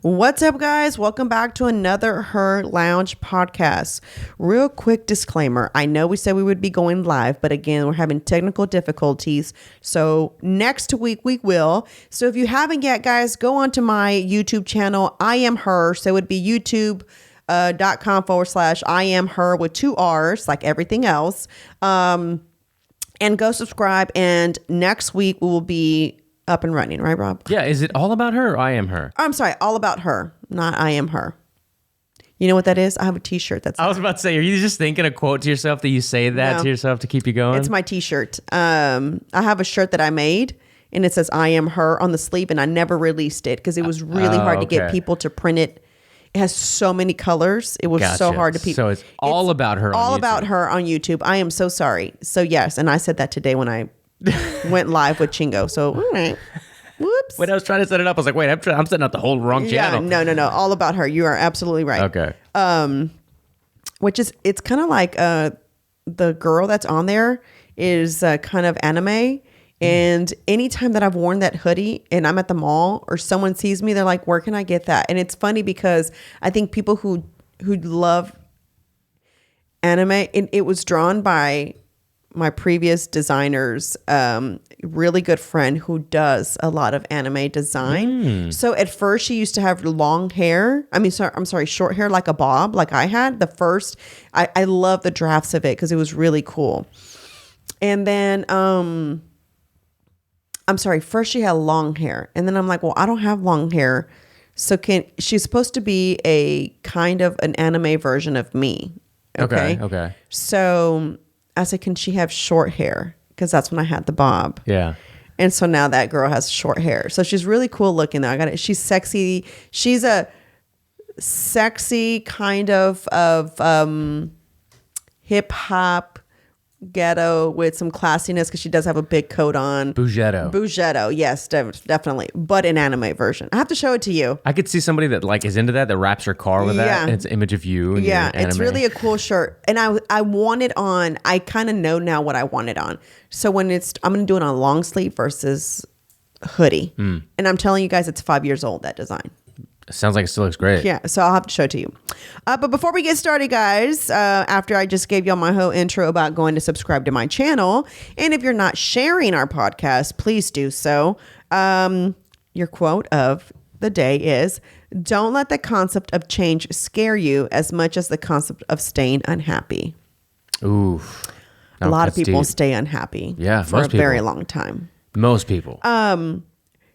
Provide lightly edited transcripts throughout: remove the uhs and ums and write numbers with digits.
What's up, guys? Welcome back to another HERR Lounge podcast. Real quick disclaimer. I know we said we would be going live, but again, we're having technical difficulties. So next week we will. So if you haven't yet, guys, go onto my YouTube channel. I am HERR. So it would be youtube.com/I am HERR with 2 R's, like everything else. And go subscribe. And next week we will be up and running, right, Rob? Yeah. Is it all about her or I am her? I'm sorry, all about her, not I am her. You know what that is? I have a t-shirt that's I was about to say, are you just thinking a quote to yourself that you say that to yourself to keep you going? It's my t-shirt. I have a shirt that I made and it says I am her on the sleeve, and I never released it because it was really hard to get people to print it. It has so many colors. It was so hard to people. So it's all about her all on YouTube. about her on YouTube. I am so sorry. So yes, and I said that today when I went live with Chingo. So whoops. When I was trying to set it up, I was like, wait, I'm setting up the whole wrong channel. No. All about her. You are absolutely right. Okay. Which is, it's kind of like the girl that's on there is kind of anime. And anytime that I've worn that hoodie and I'm at the mall or someone sees me, they're like, where can I get that? And it's funny because I think people who love anime, it was drawn by my previous designer's really good friend who does a lot of anime design. So at first she used to have long hair. I'm sorry, short hair like a bob, like I had. I love the drafts of it because it was really cool. And then, first she had long hair. And then I'm like, well, I don't have long hair. So she's supposed to be a kind of an anime version of me. Okay. So I said, can she have short hair? Because that's when I had the bob. Yeah. And so now that girl has short hair. So she's really cool looking though. I got it. She's sexy. She's a sexy kind of hip hop ghetto with some classiness because she does have a big coat on. Bougetto, yes, definitely. But an anime version. I have to show it to you. I could see somebody that like is into that wraps her car with that. And it's an image of you. And it's really a cool shirt. And I want it on. I kind of know now what I want it on. So I'm going to do it on long sleeve versus hoodie. And I'm telling you guys, it's 5 years old, that design. Sounds like it still looks great. Yeah, so I'll have to show it to you. But before we get started, guys, after I just gave y'all my whole intro about going to subscribe to my channel, and if you're not sharing our podcast, please do so. Your quote of the day is, don't let the concept of change scare you as much as the concept of staying unhappy. Ooh. A lot of people stay unhappy for a very long time. Most people.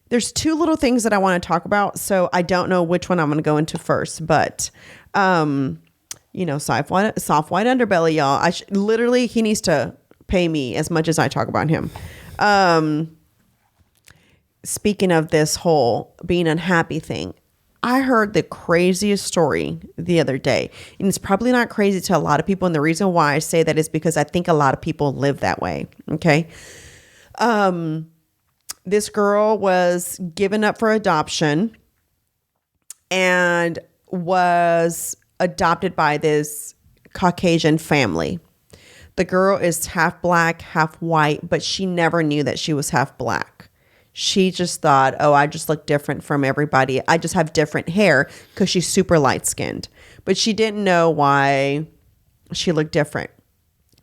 There's 2 little things that I want to talk about, so I don't know which one I'm going to go into first. But, soft white underbelly, y'all. Literally, he needs to pay me as much as I talk about him. Speaking of this whole being unhappy thing, I heard the craziest story the other day, and it's probably not crazy to a lot of people. And the reason why I say that is because I think a lot of people live that way. Okay. This girl was given up for adoption and was adopted by this Caucasian family. The girl is half black, half white, but she never knew that she was half black. She just thought, oh, I just look different from everybody. I just have different hair because she's super light skinned. But she didn't know why she looked different.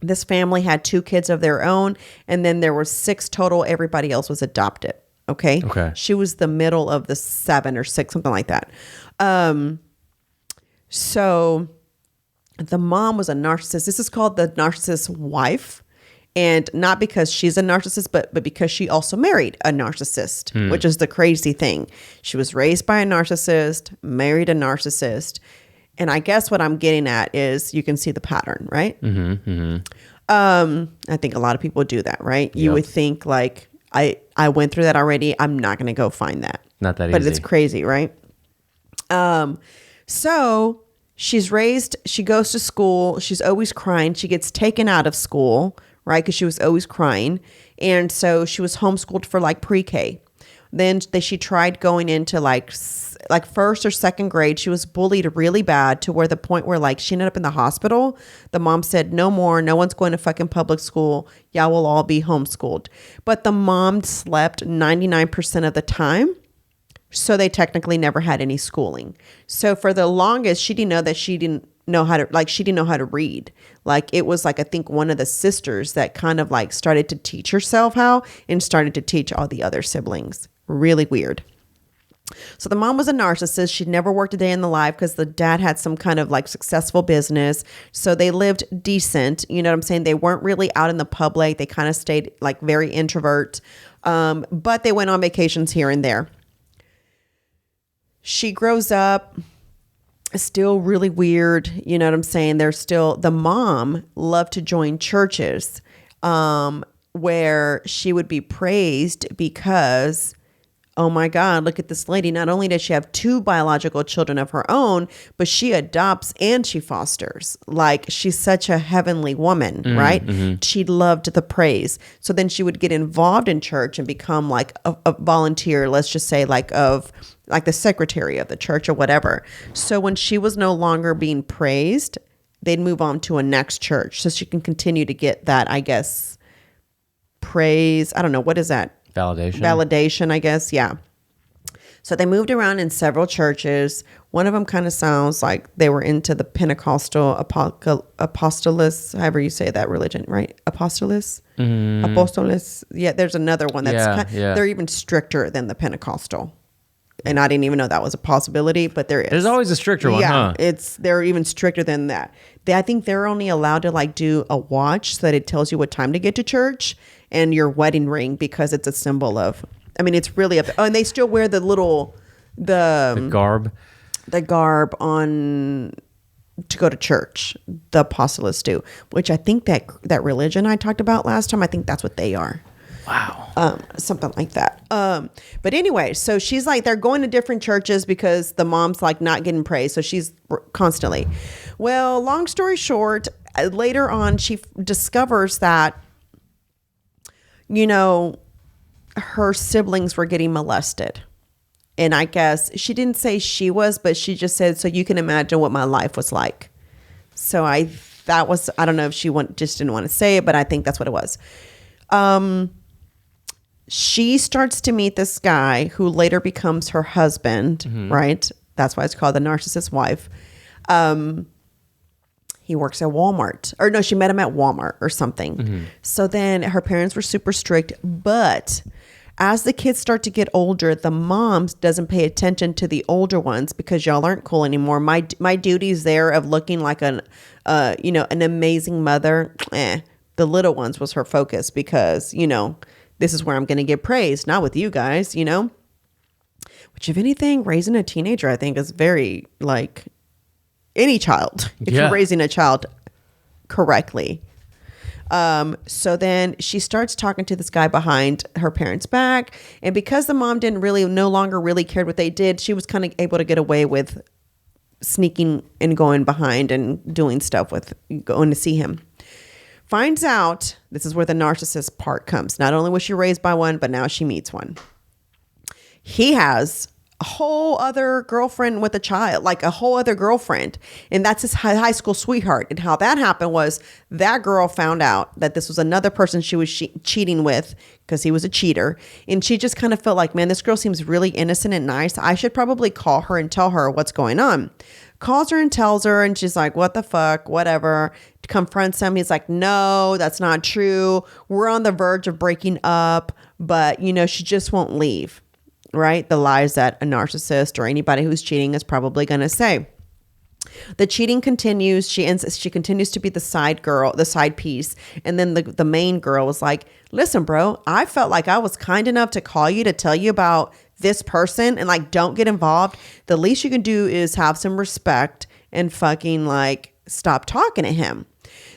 This family had 2 kids of their own, and then there were 6 total. Everybody else was adopted. Okay. She was the middle of the 7 or 6, something like that. So the mom was a narcissist. This is called the narcissist wife. And not because she's a narcissist, but because she also married a narcissist, which is the crazy thing. She was raised by a narcissist, married a narcissist. And I guess what I'm getting at is you can see the pattern, right? I think a lot of people do that, right? You would think like, I went through that already. I'm not going to go find that. Not that easy. But it's crazy, right? So she's raised, she goes to school. She's always crying. She gets taken out of school, right? Because she was always crying. And so she was homeschooled for like pre-K. Then she tried going into like first or second grade. She was bullied really bad to where the point where like she ended up in the hospital. The mom said, no more. No one's going to fucking public school. Y'all will all be homeschooled. But the mom slept 99% of the time So they technically never had any schooling. So for the longest, she didn't know how to read. Like it was like, I think one of the sisters that kind of like started to teach herself how and started to teach all the other siblings. Really weird. So the mom was a narcissist. She'd never worked a day in the life because the dad had some kind of like successful business. So they lived decent. You know what I'm saying? They weren't really out in the public. They kind of stayed like very introvert. But they went on vacations here and there. She grows up still really weird. You know what I'm saying? The mom loved to join churches where she would be praised because, oh my God, look at this lady. Not only does she have 2 biological children of her own, but she adopts and she fosters. Like she's such a heavenly woman, right? Mm-hmm. She loved the praise. So then she would get involved in church and become like a volunteer, let's just say like the secretary of the church or whatever. So when she was no longer being praised, they'd move on to a next church so she can continue to get that, I guess, praise. I don't know. What is that? Validation, I guess. Yeah. So they moved around in several churches. One of them kind of sounds like they were into the Pentecostal apostolists, however you say that religion, right? Apostolists? Apostolis. Yeah, there's another one that's they're even stricter than the Pentecostal. And I didn't even know that was a possibility, but there is. There's always a stricter one, huh? They're even stricter than that. I think they're only allowed to like do a watch so that it tells you what time to get to church and your wedding ring because it's a symbol of, I mean, it's really, and they still wear the garb on to go to church. The apostolists do, which I think that religion I talked about last time, I think that's what they are. Wow. Something like that. But anyway, so she's like, they're going to different churches because the mom's like not getting praised. So she's constantly, well, long story short, later on, she discovers that, you know, her siblings were getting molested. And I guess she didn't say she was, but she just said, so you can imagine what my life was like. So I don't know if she just didn't want to say it, but I think that's what it was. She starts to meet this guy who later becomes her husband, right? That's why it's called the narcissist wife. He works at Walmart. Or no, she met him at Walmart or something. So then her parents were super strict. But as the kids start to get older, the mom doesn't pay attention to the older ones because y'all aren't cool anymore. My duties there of looking like an amazing mother, the little ones was her focus because, you know, this is where I'm going to get praised, not with you guys, you know, which if anything, raising a teenager, I think is very like any child, if you're raising a child correctly. So then she starts talking to this guy behind her parents' back. And because the mom no longer really cared what they did, she was kind of able to get away with sneaking and going behind and doing stuff with going to see him. Finds out, this is where the narcissist part comes. Not only was she raised by one, but now she meets one. He has a whole other girlfriend with a child, like a whole other girlfriend. And that's his high school sweetheart. And how that happened was that girl found out that this was another person she was cheating with because he was a cheater. And she just kind of felt like, man, this girl seems really innocent and nice. I should probably call her and tell her what's going on. Calls her and tells her, and she's like, what the fuck, whatever. Confronts him. He's like, no, that's not true. We're on the verge of breaking up, but, you know, she just won't leave, right? The lies that a narcissist or anybody who's cheating is probably going to say. The cheating continues. She continues to be the side girl, the side piece. And then the main girl was like, listen, bro, I felt like I was kind enough to call you to tell you about this person and like, don't get involved. The least you can do is have some respect and fucking like stop talking to him.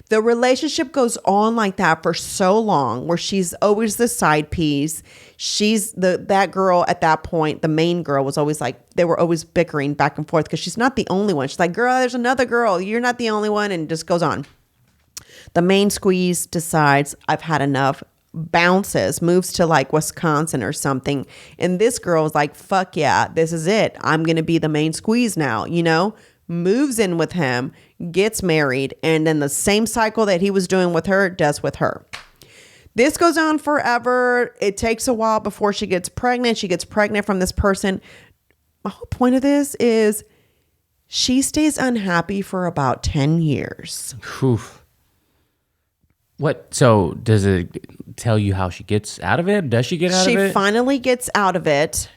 The relationship goes on like that for so long where she's always the side piece. She's that girl at that point, the main girl was always like, they were always bickering back and forth because she's not the only one. She's like, girl, there's another girl. You're not the only one. And just goes on. The main squeeze decides I've had enough, bounces, moves to like Wisconsin or something. And this girl is like, fuck yeah, this is it. I'm going to be the main squeeze now, you know? Moves in with him, gets married, and then the same cycle that he was doing with her does with her. This goes on forever. It takes a while before she gets pregnant. She gets pregnant from this person. my whole point of this is she stays unhappy for about 10 years. Oof. What? So does it tell you how she gets out of it? Does she get out of it? She finally gets out of it.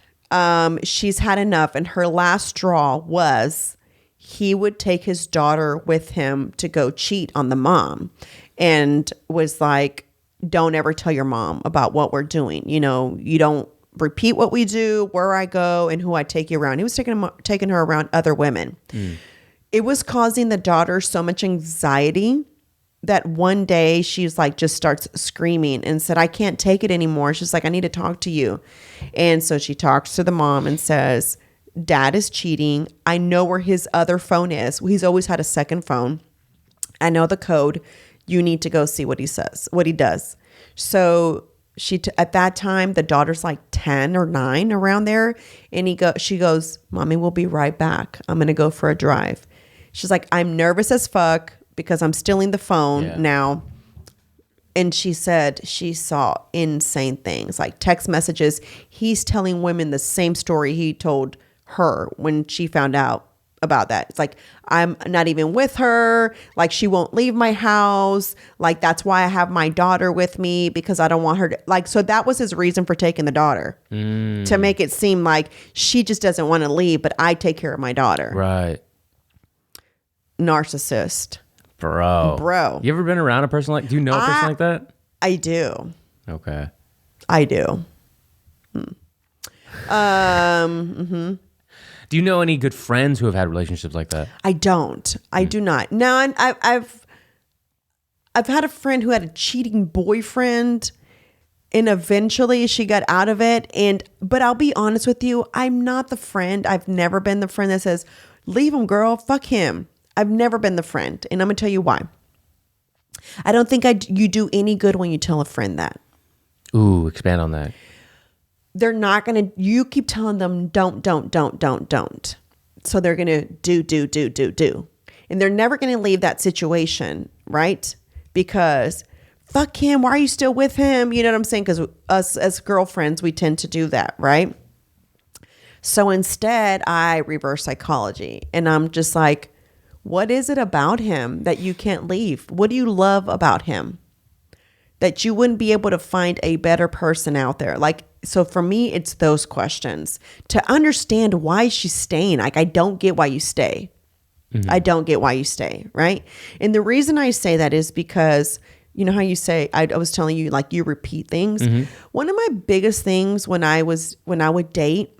She's had enough. And her last straw was he would take his daughter with him to go cheat on the mom, and was like, don't ever tell your mom about what we're doing. You know, you don't repeat what we do, where I go, and who I take you around. He was taking her around other women. It was causing the daughter so much anxiety that one day she's like, just starts screaming and said, I can't take it anymore. She's like, I need to talk to you. And so she talks to the mom and says, Dad is cheating. I know where his other phone is. He's always had a second phone. I know the code. You need to go see what he says, what he does. So at that time, the daughter's like 10 or 9 around there. And she goes, Mommy, we'll be right back. I'm going to go for a drive. She's like, I'm nervous as fuck because I'm stealing the phone now. And she said she saw insane things, like text messages. He's telling women the same story he told her when she found out about that. It's like, I'm not even with her. Like, she won't leave my house. Like, that's why I have my daughter with me, because I don't want her to, like, so that was his reason for taking the daughter, to make it seem like she just doesn't want to leave, but I take care of my daughter. Right. Narcissist. Bro. You ever been around a person like, do you know a person like that? I do. Okay. I do. Do you know any good friends who have had relationships like that? I don't. I do not. No, and I've had a friend who had a cheating boyfriend, and eventually she got out of it. But I'll be honest with you, I'm not the friend. I've never been the friend that says, leave him, girl, fuck him. I've never been the friend, and I'm gonna tell you why. I don't think you do any good when you tell a friend that. Ooh, expand on that. They're not going to, you keep telling them, don't. So they're going to do. And they're never going to leave that situation, right? Because fuck him. Why are you still with him? You know what I'm saying? Because us as girlfriends, we tend to do that, right? So instead, I reverse psychology. And I'm just like, what is it about him that you can't leave? What do you love about him that you wouldn't be able to find a better person out there? Like, so for me, it's those questions to understand why she's staying. Like, I don't get why you stay. I don't get why you stay, right? And the reason I say that is because, you know how you say, I was telling you, like, you repeat things. One of my biggest things when I would date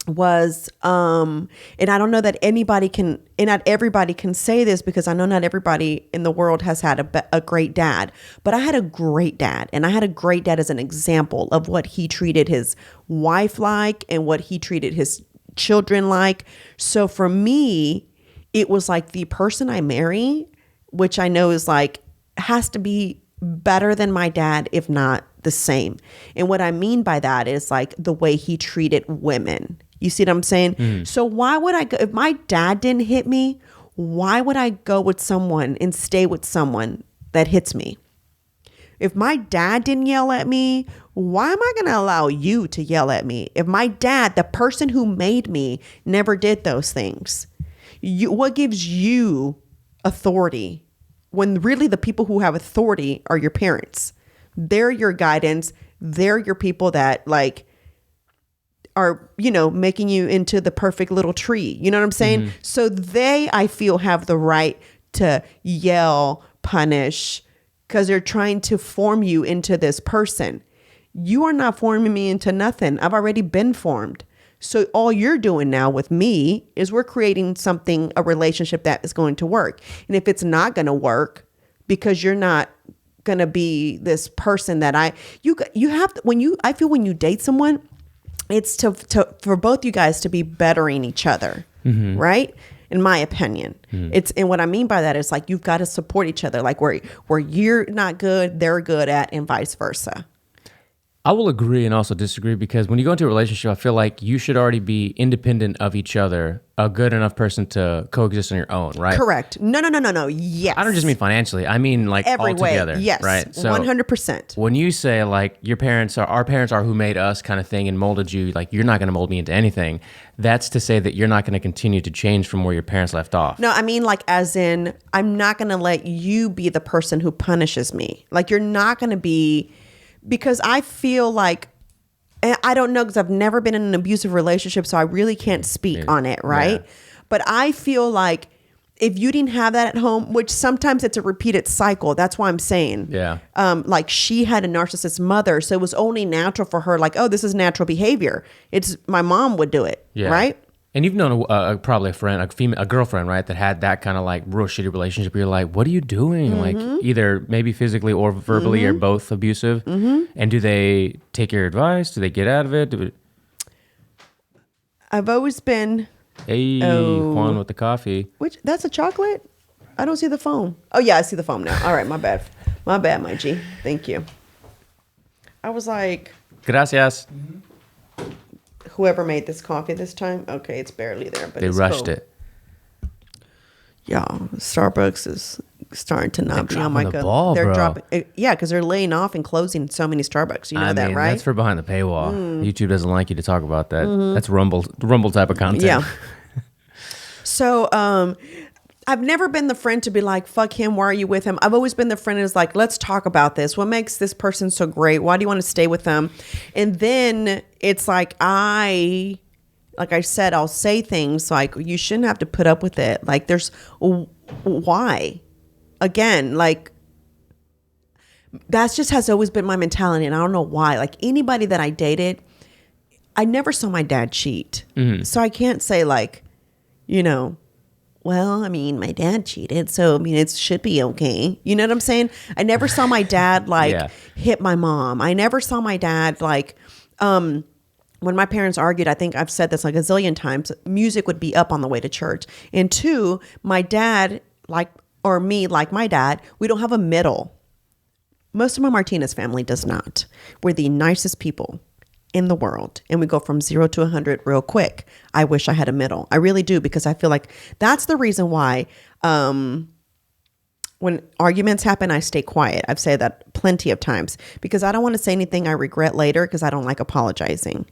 was, and I don't know that anybody can, and not everybody can say this, because I know not everybody in the world has had a great dad, but I had a great dad, and I had a great dad as an example of what he treated his wife like and what he treated his children like. So for me, it was like the person I marry, which I know is like, has to be better than my dad, if not the same. And what I mean by that is like the way he treated women. You see what I'm saying? So why would I go, if my dad didn't hit me, why would I go with someone and stay with someone that hits me? If my dad didn't yell at me, why am I going to allow you to yell at me? If my dad, the person who made me, never did those things, what gives you authority when really the people who have authority are your parents? They're your guidance. They're your people that like are, you know, making you into the perfect little tree. You know what I'm saying? So they, I feel, have the right to yell, punish, because they're trying to form you into this person. You are not forming me into nothing. I've already been formed. So all you're doing now with me is we're creating something, a relationship that is going to work. And if it's not going to work because you're not going to be this person that you have to, I feel when you date someone, it's for both you guys to be bettering each other, right? In my opinion, and what I mean by that is like, you've got to support each other, like where you're not good, they're good at, and vice versa. I will agree and also disagree because when you go into a relationship, I feel like you should already be independent of each other, a good enough person to coexist on your own, right? Correct. No. Yes. I don't just mean financially. I mean like every all way. together, Yes. right? So 100%. when you say like our parents are who made us kind of thing and molded you, like you're not going to mold me into anything, that's to say that you're not going to continue to change from where your parents left off. No, I mean like as in I'm not going to let you be the person who punishes me. Like you're not going to be, because I feel like, and I don't know because I've never been in an abusive relationship, so I really can't speak on it, right? Yeah. But I feel like if you didn't have that at home, which sometimes it's a repeated cycle, that's why I'm saying. Yeah. Like she had a narcissist mother, so it was only natural for her, like, oh, this is natural behavior. It's my mom would do it, right? And you've known probably a friend, a girlfriend, right, that had that kind of like real shitty relationship. You're like, what are you doing? Mm-hmm. Like either maybe physically or verbally or both abusive. Mm-hmm. And do they take your advice? Do they get out of it? I've always been. Hey, Juan with the coffee. Which, that's a chocolate? I don't see the foam. Oh yeah, I see the foam now. All right, my bad. My bad, my G. Thank you. I was like. Gracias. Whoever made this coffee this time, okay, it's barely there, but they it's rushed cool. it. Y'all, Starbucks is starting to not be on my good. They're bro. Dropping, yeah, because they're laying off and closing so many Starbucks. You know that, right? That's for behind the paywall. YouTube doesn't like you to talk about that. That's Rumble type of content. Yeah. So, I've never been the friend to be like, fuck him, why are you with him? I've always been the friend who's like, let's talk about this. What makes this person so great? Why do you want to stay with them? And then it's like I said, I'll say things like, you shouldn't have to put up with it. Like there's, why? Again, like that's just has always been my mentality. And I don't know why. Like anybody that I dated, I never saw my dad cheat. Mm-hmm. So I can't say like, you know, well, I mean, my dad cheated, so I mean, it should be okay. You know what I'm saying? I never saw my dad like hit my mom. I never saw my dad like, when my parents argued, I think I've said this like a zillion times, music would be up on the way to church. And two, my dad, like my dad, we don't have a middle. Most of my Martinez family does not. We're the nicest people in the world, and we go from 0 to 100 real quick. I wish I had a middle. I really do, because I feel like that's the reason why when arguments happen, I stay quiet. I've said that plenty of times because I don't want to say anything I regret later, because I don't like apologizing.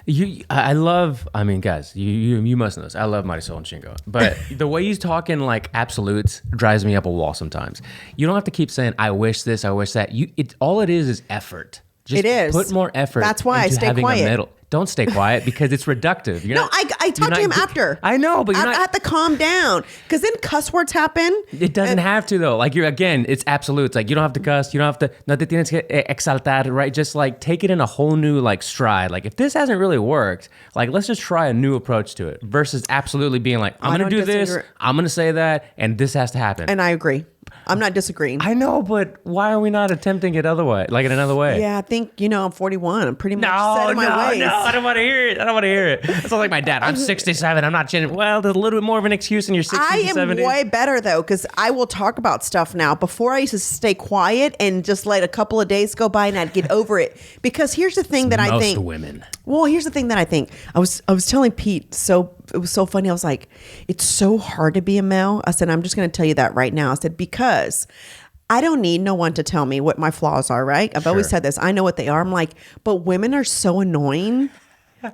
I mean, guys, you must know this. I love Marisol and Chingo, but the way you talk in like absolutes drives me up a wall sometimes. You don't have to keep saying, I wish this, I wish that. All it is effort. Just it is. Put more effort. That's why I stay quiet. Don't stay quiet because it's reductive. I talked to him after. I know, but I have to calm down, because then cuss words happen. It doesn't have to though. Like it's absolute. It's like you don't have to cuss. You don't have to. No te tienes que exaltar, right? Just like take it in a whole new like stride. Like if this hasn't really worked, like let's just try a new approach to it versus absolutely being like, I'm going to do this, I'm going to say that, and this has to happen. And I agree. I'm not disagreeing. I know, but why are we not attempting it otherwise? Like in another way? Yeah, I think, I'm 41. I'm pretty much set in my ways. No, I don't want to hear it. It sounds like my dad. I'm 67. I'm not changing. Well, there's a little bit more of an excuse in your 60s I and 70s. am way better, though, because I will talk about stuff now. Before, I used to stay quiet and just let a couple of days go by and I'd get over it. Because here's the thing that I think. Most women. Well, here's the thing that I think. I was telling Pete, so it was so funny. I was like, it's so hard to be a male. I said, I'm just going to tell you that right now. I said, because I don't need no one to tell me what my flaws are, right? I've always said this. I know what they are. I'm like, but women are so annoying.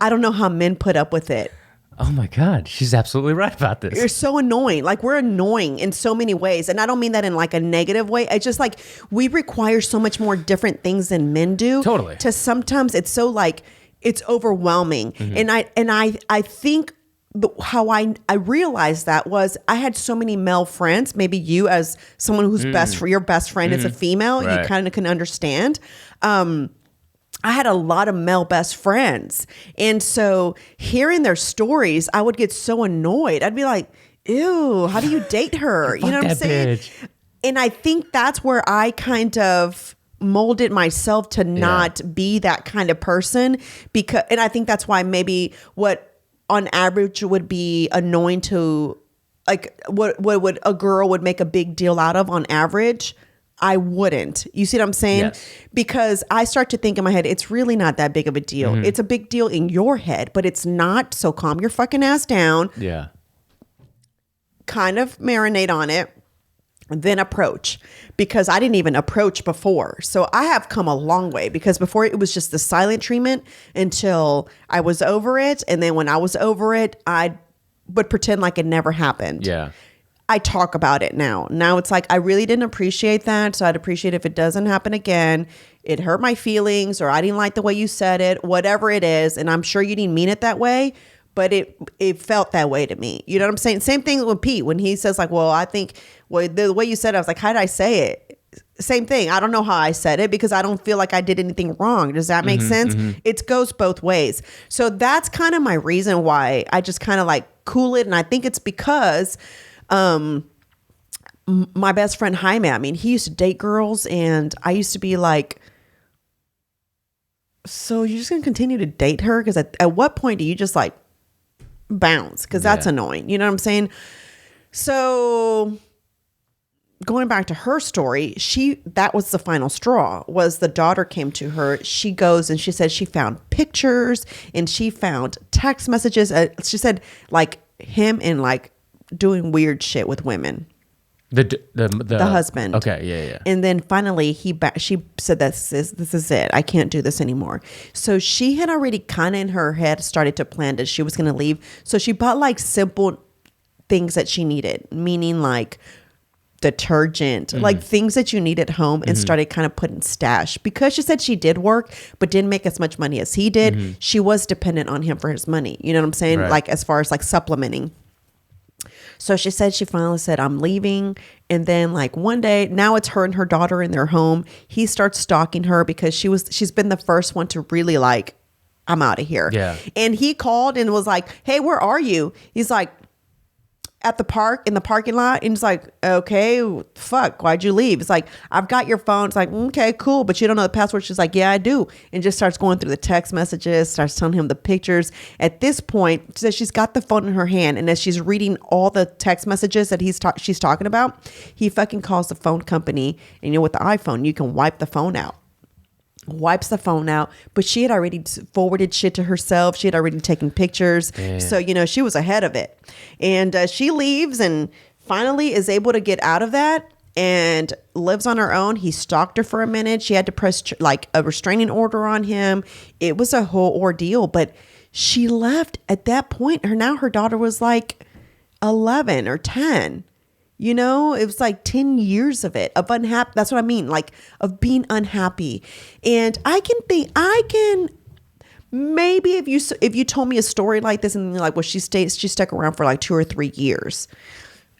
I don't know how men put up with it. Oh my God, she's absolutely right about this. You're so annoying. Like we're annoying in so many ways. And I don't mean that in like a negative way. It's just like we require so much more different things than men do. Totally. To sometimes it's so like, it's overwhelming. Mm-hmm. And I think how I realized that was I had so many male friends. Maybe you, as someone who's your best friend is a female, you kind of can understand. I had a lot of male best friends. And so hearing their stories, I would get so annoyed. I'd be like, ew, how do you date her? You know what I'm saying? Bitch. And I think that's where I kind of molded myself to not be that kind of person, and I think that's why maybe what on average would be annoying to, like what would a girl would make a big deal out of on average, I wouldn't. You see what I'm saying? Yes. Because I start to think in my head, it's really not that big of a deal. It's a big deal in your head, but it's not. So calm your fucking ass down. Yeah. Kind of marinate on it. Then approach, because I didn't even approach before. So I have come a long way, because before it was just the silent treatment until I was over it. And then when I was over it, I would pretend like it never happened. Yeah. I talk about it now. Now it's like, I really didn't appreciate that. So I'd appreciate if it doesn't happen again. It hurt my feelings, or I didn't like the way you said it, whatever it is. And I'm sure you didn't mean it that way, but it felt that way to me. You know what I'm saying? Same thing with Pete when he says like, well, I think the way you said it, I was like, how did I say it? Same thing. I don't know how I said it, because I don't feel like I did anything wrong. Does that make sense? It goes both ways. So that's kind of my reason why I just kind of like cool it. And I think it's because my best friend Jaime, I mean, he used to date girls, and I used to be like, so you're just going to continue to date her? Because at what point do you just like bounce? Because that's annoying. You know what I'm saying? So going back to her story, that was the final straw. Was the daughter came to her. She goes and she said she found pictures and she found text messages. She said like him and like doing weird shit with women. The husband. Okay, yeah. And then finally she said, this is it. I can't do this anymore. So she had already kind of in her head started to plan that she was going to leave. So she bought like simple things that she needed, meaning like detergent, like things that you need at home, and started kind of putting stash, because she said she did work but didn't make as much money as he did. She was dependent on him for his money. You know what I'm saying? Right. Like as far as like supplementing. So she said, she finally said, I'm leaving. And then like one day, now it's her and her daughter in their home. He starts stalking her because she's been the first one to really like, I'm out of here. Yeah. And he called and was like, hey, where are you? He's like, at the park, in the parking lot. And it's like, okay, fuck, why'd you leave? It's like, I've got your phone. It's like, okay, cool, but you don't know the password. She's like, yeah, I do. And just starts going through the text messages, starts telling him the pictures. At this point, she says she's got the phone in her hand, and as she's reading all the text messages that she's talking about, he fucking calls the phone company. And you know, with the iPhone, you can wipe the phone out. Wipes the phone out, but she had already forwarded shit to herself. She had already taken pictures. Damn. So, you know, she was ahead of it. And she leaves and finally is able to get out of that and lives on her own. He stalked her for a minute. She had to press like a restraining order on him. It was a whole ordeal, but she left at that point. Her daughter was like 11 or 10. You know, it was like 10 years of it, of unhappy. That's what I mean, like of being unhappy. And I can maybe if you told me a story like this and you're like, well, she stuck around for like 2 or 3 years.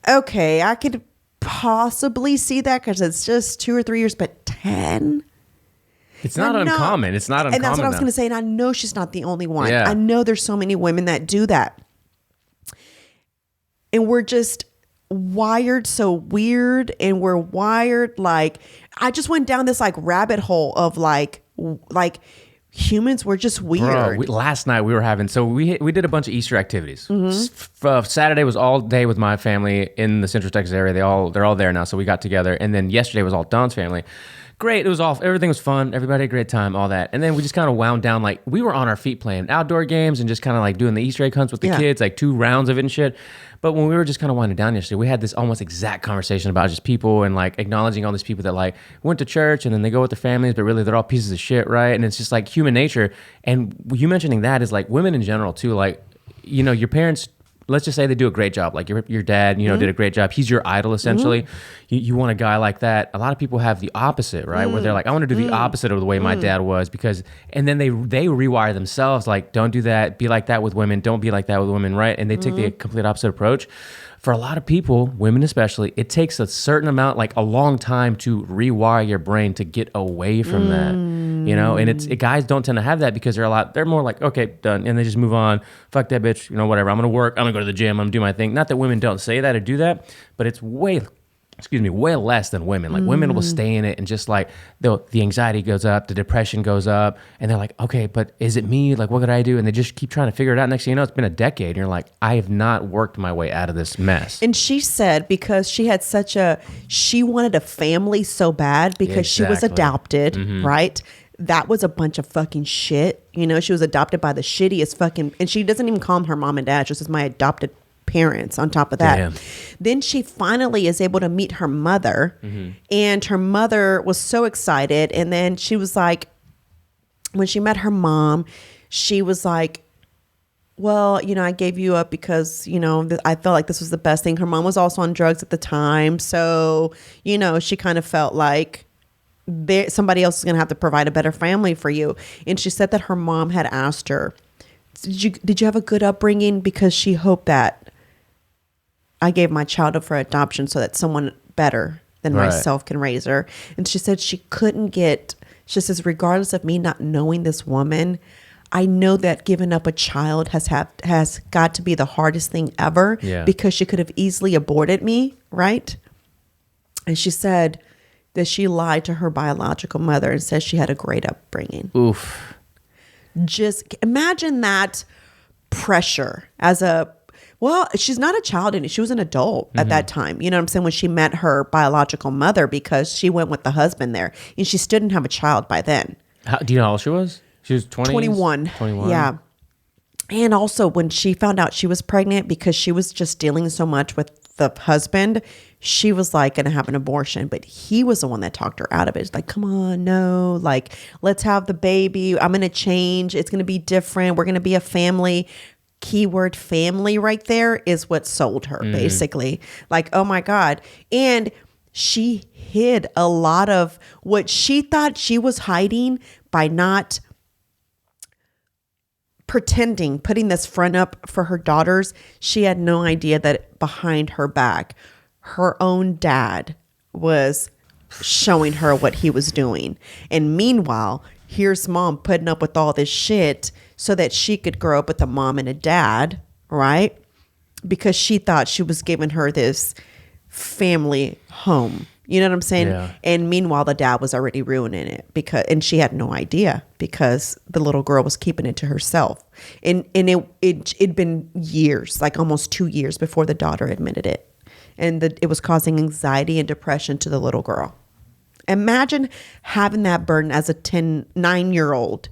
Okay, I could possibly see that because it's just 2 or 3 years, but 10? It's not uncommon. It's not uncommon. And that's what I was going to say. And I know she's not the only one. Yeah. I know there's so many women that do that. And we're just wired so weird, and we're wired like, I just went down this like rabbit hole of like humans were just weird. Bro, last night we were having, so we did a bunch of Easter activities. Saturday was all day with my family in the Central Texas area. They're all there now, so we got together. And then yesterday was all Don's family. Great. Everything was fun. Everybody had a great time, all that. And then we just kind of wound down, like we were on our feet playing outdoor games and just kind of like doing the Easter egg hunts with the kids, like 2 rounds of it and shit. But when we were just kind of winding down yesterday, we had this almost exact conversation about just people and like acknowledging all these people that like went to church and then they go with their families, but really they're all pieces of shit, right? And it's just like human nature. And you mentioning that is like women in general too. Like, you know, your parents, let's just say they do a great job. Like your dad, you know, did a great job. He's your idol, essentially. You want a guy like that. A lot of people have the opposite, right? Where they're like, I want to do the opposite of the way my dad was, because, and then they rewire themselves. Like, don't do that. Be like that with women. Don't be like that with women, right? And they take the complete opposite approach. For a lot of people, women especially, it takes a certain amount, like a long time to rewire your brain to get away from that, you know? And guys don't tend to have that because they're more like, okay, done. And they just move on. Fuck that bitch, you know, whatever. I'm going to work. I'm going to go to the gym. I'm going to do my thing. Not that women don't say that or do that, but it's way way less than women. Like women will stay in it and just like the anxiety goes up, the depression goes up, and they're like, okay, but is it me? Like, what could I do? And they just keep trying to figure it out. Next thing you know, it's been a decade, and you're like, I have not worked my way out of this mess. And she said because she had she wanted a family so bad because she was adopted, right? That was a bunch of fucking shit. You know, she was adopted by the shittiest fucking, and she doesn't even call them her mom and dad. She says my adopted parents on top of that. Damn. Then she finally is able to meet her mother, and her mother was so excited. And then she was like, when she met her mom, she was like, well, you know, I gave you up because, you know, I felt like this was the best thing. Her mom was also on drugs at the time. So, you know, she kind of felt like somebody else is going to have to provide a better family for you. And she said that her mom had asked her, did you have a good upbringing? Because she hoped that I gave my child up for adoption so that someone better than myself can raise her. And she said she says, regardless of me not knowing this woman, I know that giving up a child has got to be the hardest thing ever because she could have easily aborted me, right? And she said that she lied to her biological mother and said she had a great upbringing. Oof. Just imagine that pressure she's not a child and she was an adult at that time. You know what I'm saying? When she met her biological mother, because she went with the husband there and she still didn't have a child by then. Do you know how old she was? She was 21. Yeah. And also when she found out she was pregnant, because she was just dealing so much with the husband, she was like going to have an abortion, but he was the one that talked her out of it. It's like, come on, no, like, let's have the baby. I'm going to change. It's going to be different. We're going to be a family. Keyword family right there is what sold her, basically. Like, oh my God. And she hid a lot of what she thought she was hiding by not pretending, putting this front up for her daughters. She had no idea that behind her back, her own dad was showing her what he was doing. And meanwhile, here's mom putting up with all this shit so that she could grow up with a mom and a dad, right? Because she thought she was giving her this family home. You know what I'm saying? Yeah. And meanwhile, the dad was already ruining it and she had no idea because the little girl was keeping it to herself. And it'd been years, like almost 2 years before the daughter admitted it. And it was causing anxiety and depression to the little girl. Imagine having that burden as a 9-year-old.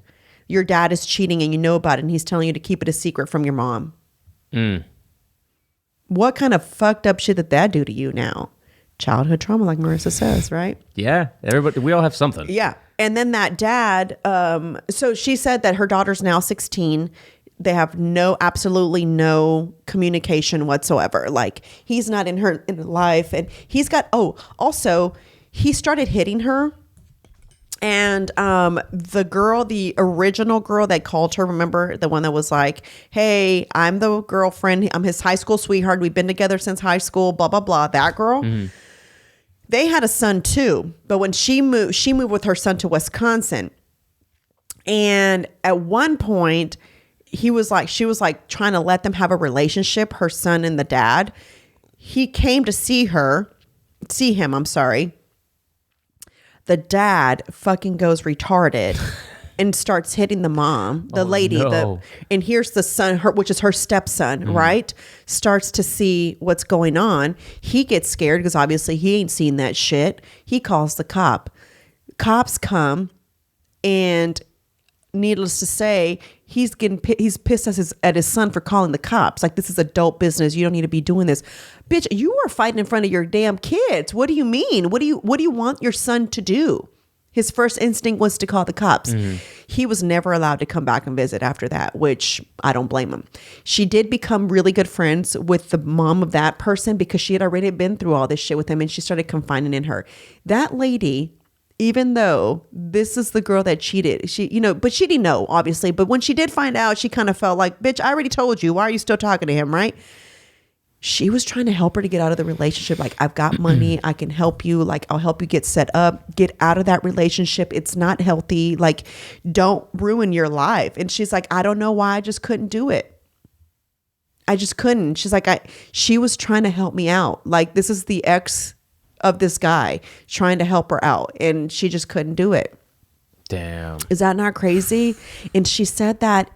Your dad is cheating and you know about it and he's telling you to keep it a secret from your mom. What kind of fucked up shit did that do to you now? Childhood trauma, like Marissa says, right? Yeah, we all have something. Yeah. And then that dad, so she said that her daughter's now 16. They have absolutely no communication whatsoever. Like, he's not in her life. And he's got, also, he started hitting her. And the original girl that called her, remember the one that was like, hey, I'm the girlfriend. I'm his high school sweetheart. We've been together since high school, blah, blah, blah. That girl. They had a son too. But when she moved with her son to Wisconsin. And at one point, she was like trying to let them have a relationship, her son and the dad. He came to see him, I'm sorry. The dad fucking goes retarded and starts hitting the mom, the lady. No. And here's the son, which is her stepson, right? Starts to see what's going on. He gets scared because obviously he ain't seen that shit. He calls the cop. Cops come, and needless to say, he's pissed at his son for calling the cops. Like, this is adult business. You don't need to be doing this. Bitch, you are fighting in front of your damn kids. What do you mean? What do you want your son to do? His first instinct was to call the cops. He was never allowed to come back and visit after that, which I don't blame him. She did become really good friends with the mom of that person because she had already been through all this shit with him, and she started confiding in her. That lady, even though this is the girl that cheated, but she didn't know, obviously. But when she did find out, she kind of felt like, bitch, I already told you. Why are you still talking to him, right? She was trying to help her to get out of the relationship. Like, I've got money. I can help you. Like, I'll help you get set up. Get out of that relationship. It's not healthy. Like, don't ruin your life. And she's like, I don't know why. I just couldn't do it. I just couldn't. She's like, she was trying to help me out. Like, this is the ex of this guy trying to help her out, and she just couldn't do it. Damn. Is that not crazy? And she said that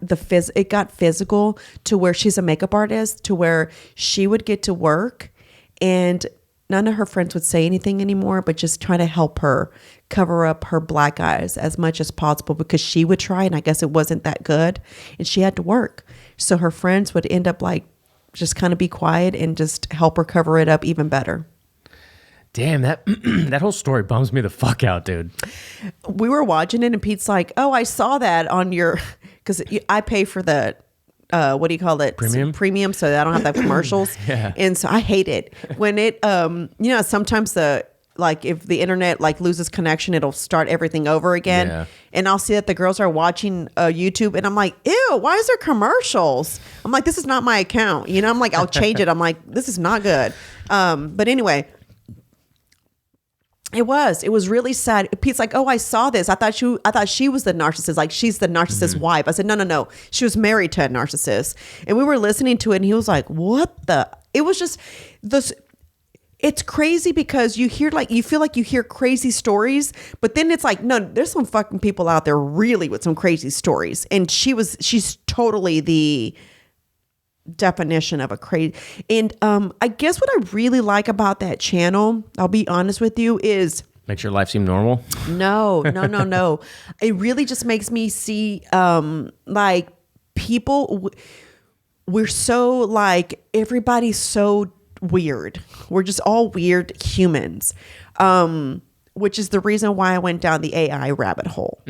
it got physical to where she's a makeup artist, to where she would get to work and none of her friends would say anything anymore, but just try to help her cover up her black eyes as much as possible, because she would try and I guess it wasn't that good and she had to work. So her friends would end up like just kind of be quiet and just help her cover it up even better. Damn, that that whole story bums me the fuck out, dude. We were watching it and Pete's like, oh, I saw that on your, because I pay for the, what do you call it? Premium, so that I don't have that commercials. Yeah. And so I hate it. When it, sometimes if the internet like loses connection, it'll start everything over again. Yeah. And I'll see that the girls are watching YouTube and I'm like, ew, why is there commercials? I'm like, this is not my account. I'm like, I'll change it. I'm like, this is not good. But anyway, it was really sad. Pete's like, oh, I saw this. I thought she was the narcissist. Like, she's the narcissist's wife. I said, no. She was married to a narcissist. And we were listening to it and he was like, what the? It was just this. It's crazy because you feel like you hear crazy stories, but then it's like, no, there's some fucking people out there really with some crazy stories. And she's totally the definition of a crazy. And I guess what I really like about that channel, I'll be honest with you, is makes your life seem normal. No. It really just makes me see like people, we're so like, everybody's so weird. We're just all weird humans, which is the reason why I went down the AI rabbit hole.